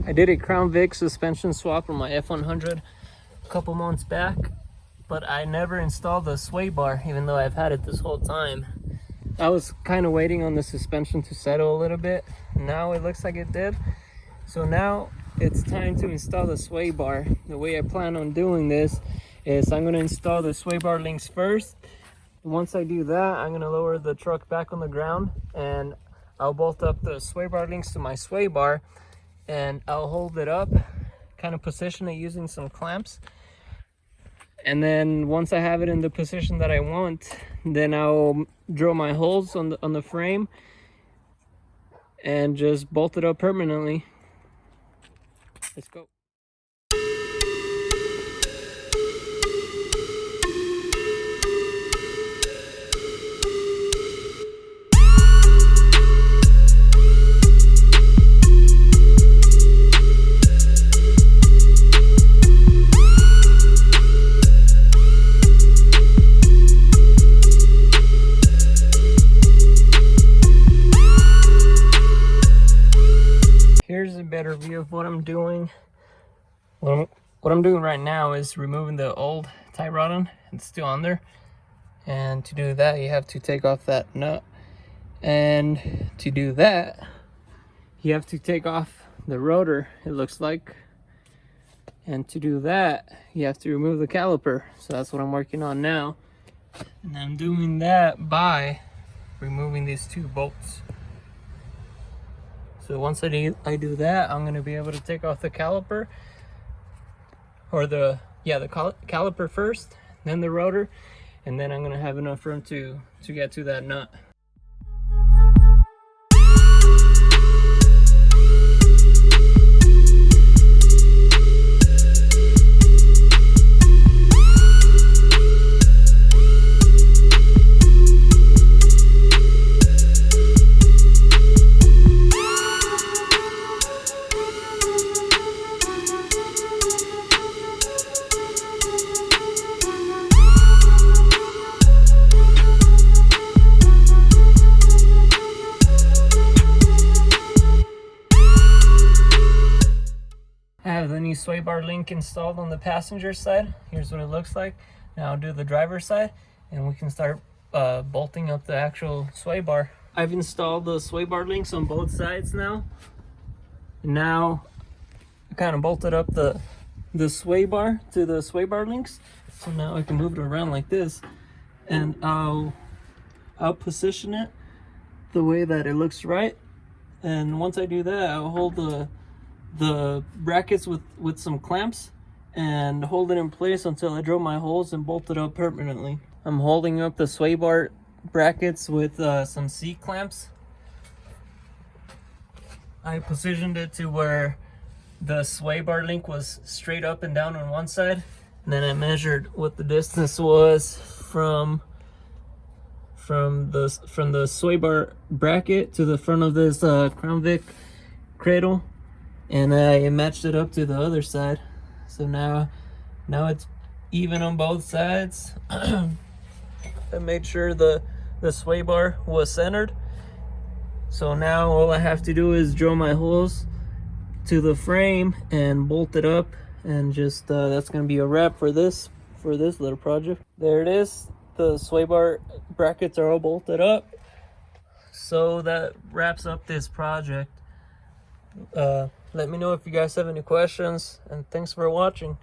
I did a Crown Vic suspension swap on my F100 a couple months back, but I never installed the sway bar, even though I've had it this whole time. I was kind of waiting on the suspension to settle a little bit. Now it looks like it did. So now it's time to install the sway bar. The way I plan on doing this is I'm going to install the sway bar links first. Once I do that, I'm going to lower the truck back on the ground and I'll bolt up the sway bar links to my sway bar, and I'll hold it up, kind of position it using some clamps. And then once I have it in the position that I want, then I'll drill my holes on the frame and just bolt it up permanently. Let's go. Here's a better view of what I'm doing. What I'm doing right now is removing the old tie rod on. It's still on there. And to do that, you have to take off that nut. And to do that, you have to take off the rotor, it looks like. And to do that, you have to remove the caliper. So that's what I'm working on now. And I'm doing that by removing these two bolts. So once I do that, I'm going to be able to take off the caliper, or the caliper first, then the rotor, and then I'm going to have enough room to get to that nut. I have the new sway bar link installed on the passenger side. Here's what it looks like. Now I'll do the driver's side and we can start bolting up the actual sway bar. I've installed the sway bar links on both sides now. Now I kind of bolted up the sway bar to the sway bar links. So now I can move it around like this, and I'll position it the way that it looks right. And once I do that, I'll hold the brackets with some clamps and hold it in place until I drill my holes and bolt it up permanently. I'm holding up the sway bar brackets with some C clamps. I positioned it to where the sway bar link was straight up and down on one side, and then I measured what the distance was from the sway bar bracket to the front of this Crown Vic cradle, and I matched it up to the other side. So now it's even on both sides. I made sure the sway bar was centered. So now all I have to do is drill my holes to the frame and bolt it up, and just that's gonna be a wrap for this little project. There it is. The sway bar brackets are all bolted up. So that wraps up this project. Let me know if you guys have any questions, and thanks for watching.